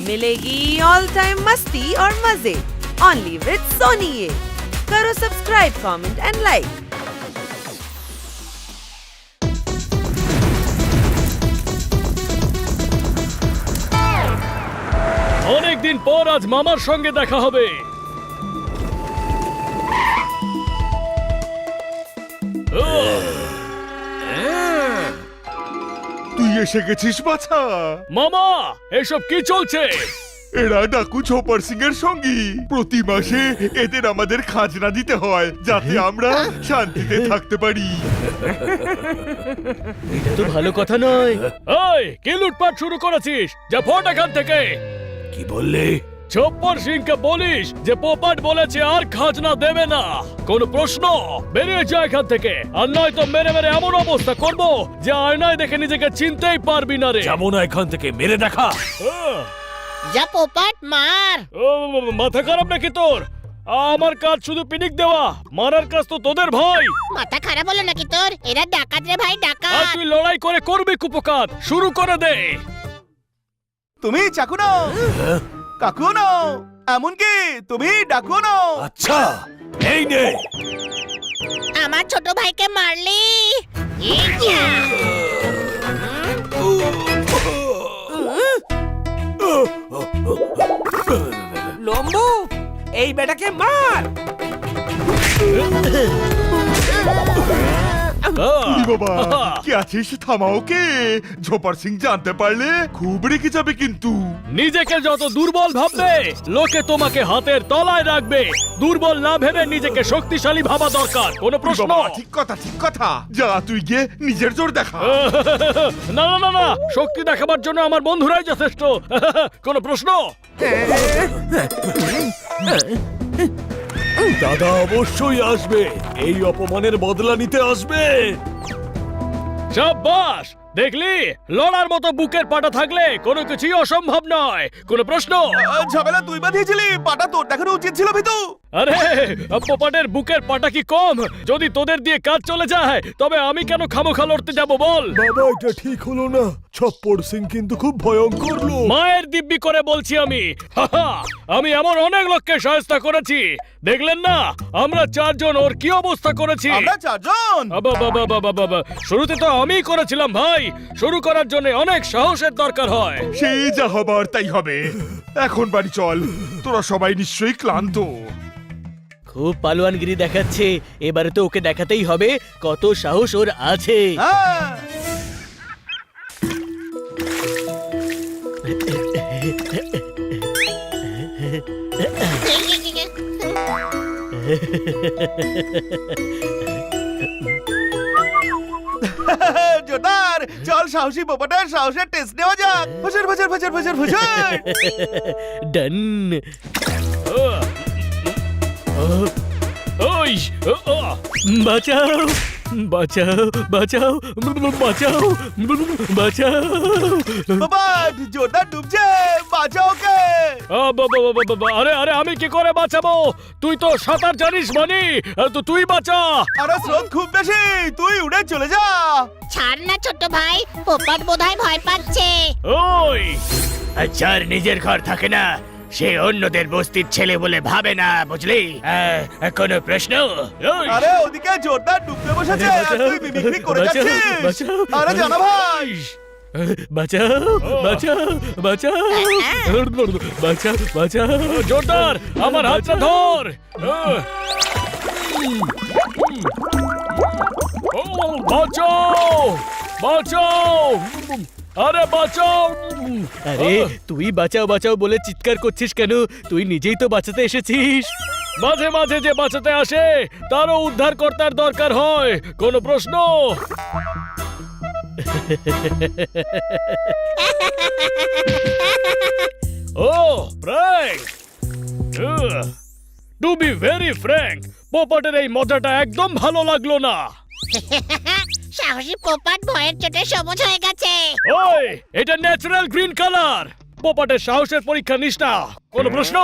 मिलेगी all time मस्ती और मजे ओनली विद सोनी ये। करो सब्सक्राइब, कमेंट एंड लाइक। অনেক দিন পর আজ মামার সঙ্গে দেখা হবে। তুই এসে গেছিস বাছা। মামা, এসব কি চলছে? এরা ডাকু ছোপার সিং এর সঙ্গী। প্রতি মাসে এদের আমাদের খাজনা দিতে হয় যাতে আমরা শান্তিতে থাকতে পারি। এটা তো ভালো কথা নয়। এই, কি লুটপাট শুরু করেছিস? যা ফোট এখান থেকে। কি বললে? ছোপ্পর সিংকে বলিস যে পোপাট বলেছে আর খাজনা দেবে না। কোন প্রশ্ন? বেরিয়ে যা এখান থেকে, আর নয় তো মেরে মেরে এমন অবস্থা করব যে আয়নায় দেখে নিজেকে চিনতেই পারবি না রে। যাবো না এখান থেকে, মেরে দেখা। যা পোপাট মার। ও, মাথা খারাপ নাকি তোর? আমার কাজ শুধু পিনিক দেওয়া, মারার কাজ তো তোদের ভাই। মাথা খারাপ হলো নাকি তোর? এরা ডাকাত রে ভাই, আর ডাকাত। তুই লড়াই করে করবি কুপকাত। শুরু করে দে। তুমি চাকু নাও, কাকু নাও, এমনকি তুমি ডাকু নাও। আচ্ছা, এই নে। আমার ছোট ভাইকে মারলি। এই যা। লম্বু, এই বেটাকে মার। উরি বাবা, কি আছিস? থামাও কে? ছোপার সিং জানতে পারলে খুব রেগে যাবে কিন্তু। নিজেকে যত দুর্বল ভাববে, লোকে তোমাকে হাতের তলায় রাখবে। দুর্বল না ভেবে নিজেকে শক্তিশালী ভাবা দরকার। কোনো উরি প্রশ্ন? বাবা, ঠিক কথা ঠিক কথা। যা তুই গিয়ে নিজের জোর দেখা। না না না না, শক্তি দেখাবার জন্য আমার বন্ধুরাই যথেষ্ট। কোনো প্রশ্ন? দাদা অবশ্যই আসবে, এই অপমানের বদলা নিতে আসবে। শাবাশ, দেখলি? লড়ার মতো বুকের পাটা থাকলে কোনো কিছুই অসম্ভব নয়। কোনো প্রশ্ন? ঝামেলা তুই বাঁধিয়েছিলি, পাটা তোর দেখানো উচিত ছিল ভিতু। আরে, পোপাটের বুকের পাটা কি কম? যদি তোদের দিয়ে কাজ চলে যায় তবে আমি কেন খামোখা লড়তে যাব বল? বাবা, এটা ঠিক হলো না। ছপ্পর সিং কিন্তু খুব ভয়ঙ্কর লোক। মায়ের দিব্যি করে বলছি আমি। হাহা, আমি এমন অনেক লোককে সহায়তা করেছি। দেখলেন না আমরা চারজন ওর কি অবস্থা করেছি? আমরা চারজন। শুরুতে তো আমিই করেছিলাম ভাই। শুরু করার জন্য অনেক সাহসের দরকার হয়। সেই যা হবার তাই হবে। এখন বাড়ি চল, তোরা সবাই নিশ্চয়ই ক্লান্ত। খুব পালোয়ানগিরি দেখাচ্ছে, এবারে তো ওকে দেখাতেই হবে কত সাহস ওর আছে। হ্যাঁ। জোরদার, চল সাহসী পোপাটের সাহসের টেস্ট নেওয়া যাক। ফসর ফসর ফসর ফসর ফসর। ডান। ওই, বাঁচাও বাঁচাও বাঁচাও বাঁচাও বাঁচাও। পোপাট, জোরদার ডুবছে, বাঁচাও কে। আরে আরে, আমি কি করে বাঁচাবো? তুই তো সাঁতার জানিস মানি, তো তুই বাঁচা। আরে স্রোত খুব বেশি, তুই উড়ে চলে যা। ছাড় না ছোট ভাই, পোপাট বোধহয় ভয় পাচ্ছে। ওই, যার নিজের ঘর থাকে না সে অন্যদের বস্তির ছেলে বলে ভাবে না, বুঝলি? কোনো প্রশ্ন? আরে ওদিকে জোরদার ডুবতে বসেছে, আর তুই মিমিক্রি করে যাচ্ছিস। আরে জানা ভাই, বাঁচাও বাঁচাও বাঁচাও বাঁচাও বাঁচাও। জোরদার, আমার হাতটা ধর। বাঁচাও বাঁচাও, আরে বাঁচাও। আরে তুই বাঁচাও বাঁচাও বলে চিৎকার করছিস কেন? তুই নিজেই তো বাঁচাতে এসেছিস। মাঝে মাঝে যে বাঁচাতে আসে তারও উদ্ধারকর্তার দরকার হয়। কোনো প্রশ্ন? ও frank, to be very frank, পোপাটের এই মজাটা একদম ভালো লাগলো না। সাহসী পোপাট ভয়ের চোটে সবুজ হয়ে গেছে। ওই, এটা ন্যাচারাল গ্রিন কালার। পোপাটের সাহসের পরীক্ষা নিস না। কোনো প্রশ্ন?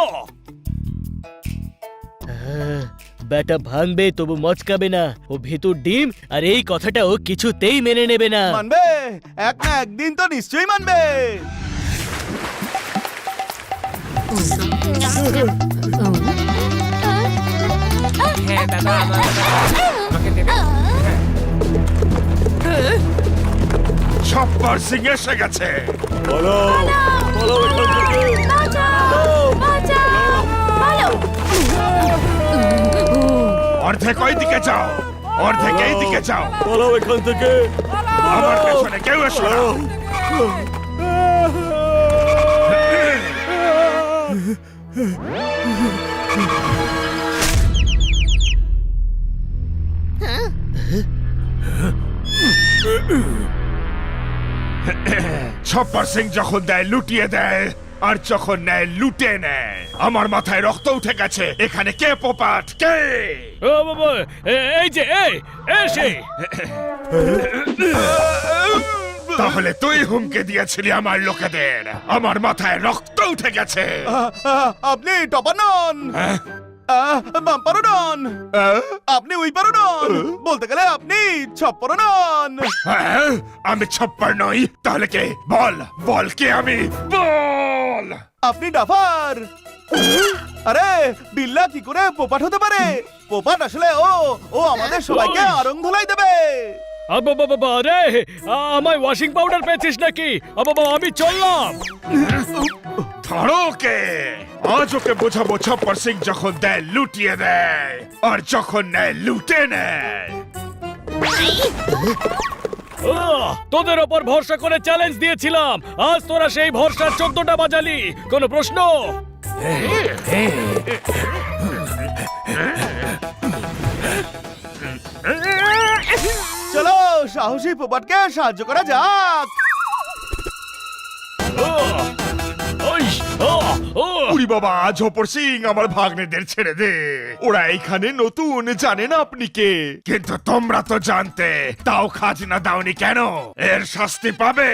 ব্যাটা ভাঙবে তবু মচকাবে না। ও ভেতুর ডিম, আর এই কথাটা ও কিছুতেই মেনে নেবে না। মানবে, এক না একদিন তো নিশ্চয়ই মানবে। হ্যাঁ দাদা আমাকে দেবে ছপ্পর সিং এসে গেছে। পালাও পালাও এখান থেকে অর্ধেক ওই দিকে যাও, অর্ধেক এই দিকে যাও। পালাও এখান থেকে আমার পেছনে কেউ এসো না। ছপ্পর সিং যখন দেয় লুটিয়ে দেয়, আর যখন নেয় লুটে নেয়। আমার মাথায় রক্ত উঠে গেছে। এখানে কে পোপাট, কে? ও বাবা, এই যে এসে তাহলে তুই হুমকে দিয়েছিলি আমার লোকেদের। আমার মাথায় রক্ত উঠে গেছে। আপনি টপার নন, বাম্পারও নন, আপনি উইপারও নন, বলতে গেলে আপনি ছপ্পরও নন। হ্যাঁ, আমি ছপ্পর নই। তাহলে কে? বল বল, কে আমি? বল। আপনি ডাফার। আরে বিল্লা কি করে পোপাট হতে পারে? পোপাট আসলে ও আমাদের সবাইকে আরং ধুলাই দেবে। বাবা রে, আমায় ওয়াশিং পাউডার পেয়েছিস নাকি? বাবা আমি চললাম। ধরো কে? আজ ওকে বোঝাবো ছপ্পর সিং যখন দেয় লুটিয়ে দেয়, আর যখন নেয় লুটে নেয়। তোদের ওপর ভরসা করে চ্যালেঞ্জ দিয়েছিলাম, আজ তোরা সেই ভরসার 14টা বাজালি। কোনো প্রশ্ন? চলো সাহসী পোপাটকে সাহায্য করা যাক। উরি বাবা, ঝোপর সিং আমার ভাগ্নেদের ছেড়ে দে। ওরা এখানে নতুন, জানে না আপনি কে। কিন্তু তোমরা তো জানতে, তাও খাজনা দাওনি কেন? এর শাস্তি পাবে।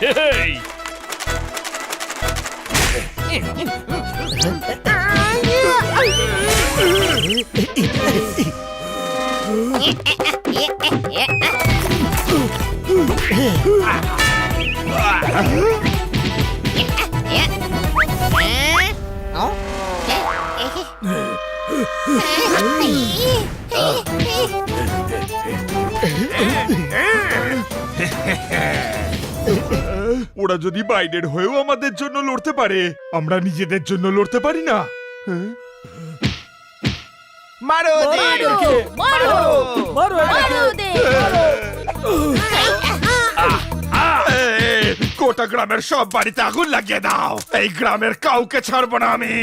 Hey! ওরা যদি বাইরের হয়েও আমাদের জন্য লড়তে পারে, আমরা নিজেদের জন্য লড়তে পারি না? মারো গোটা গ্রামের সব বাড়িতে আগুন লাগিয়ে দাও। এই গ্রামের কাউকে ছাড়বো না আমি।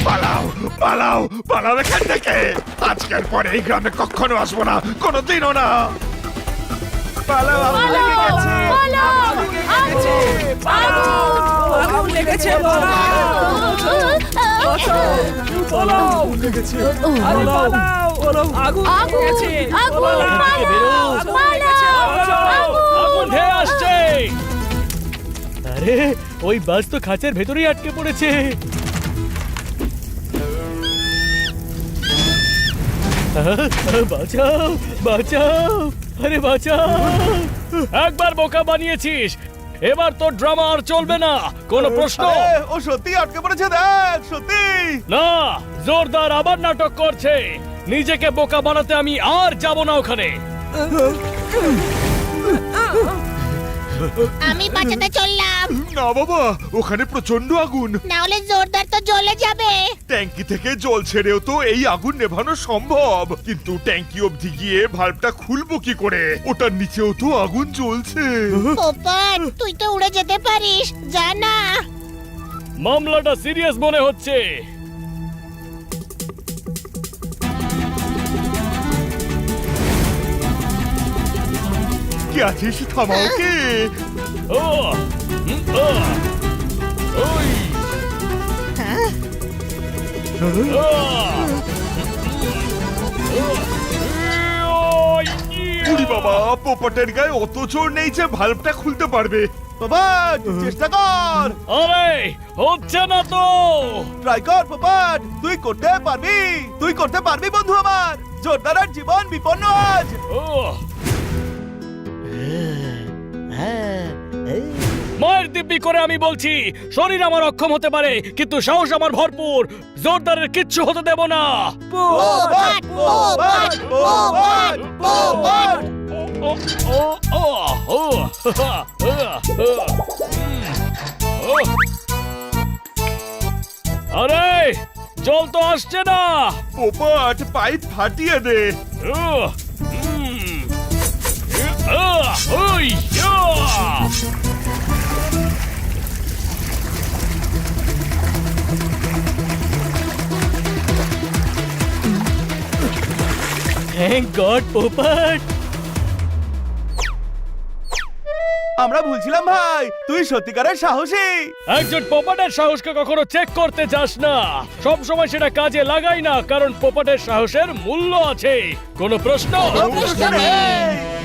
পালাও পালাও পালাও এখান থেকে। আজকের পরে এই গ্রামে কখনো আসবো না, কোনোদিনও না। পালাও, আগুন লেগে গেছে। আগুন লেগেছে আগুন ধেয়ে আসছে। আরে ওই বাস তো খাঁচার ভেতরেই আটকে পড়েছে। বাঁচাও বাঁচাও, আরে বাঁচাও। একবার বোকা বানিয়েছিস, এবার তো ড্রামা আর চলবে না। কোনো প্রশ্ন? আরে, ও সত্যি আটকে পড়েছে, দেখ সত্যি। না, জোরদার আবার নাটক করছে। নিজেকে বোকা বানাতে আমি আর যাব না ওখানে। আমি বাঁচাতে চললাম। না বাবা, ওখানে প্রচন্ড আগুন। না হলে জোরদার তো জ্বলে যাবে। ট্যাঙ্কি থেকে জল ছেড়েও তো এই আগুন নেভানো সম্ভব, কিন্তু ট্যাঙ্কি অবধি গিয়ে ভালভটা খুলবো কি করে? ওটার নিচেও তো আগুন জ্বলছে। পোপট, তুই তো উড়ে যেতে পারিস, যা না। মামলাটা সিরিয়াস মনে হচ্ছে। কি আছিস থামা ওকে। ও ওই উড়ি বাবা, পোপটের গায়ে অত জোর নেই যে ভাল্বটা খুলতে পারবে। পোপট চেষ্টা কর, আরে হচ্ছে না তো। ট্রাই কর পোপট, তুই করতে পারবি, তুই করতে পারবি বন্ধু আমার। জোরদারের জীবন বিপন্ন আজ। ও মায়ের দিব্যি করে আমি বলছি, শরীর আমার অক্ষম হতে পারে কিন্তু সাহস আমার ভরপুর। জোরদারের কিচ্ছু হতে দেব না। পোপট পোপট পোপট পোপট। ও ও ও ও ও আরে জল তো আসছে না। পোপট পাইপ ফাটিয়ে দে। ওই থ্যাংক গড পোপট। আমরা ভুলছিলাম ভাই, তুই সত্যিকারের সাহসী। একজন পোপটের সাহসকে কখনো চেক করতে যাস না, সব সময় সেটা কাজে লাগাই না, কারণ পোপটের সাহসের মূল্য আছে। কোনো প্রশ্ন? প্রশ্ন নেই।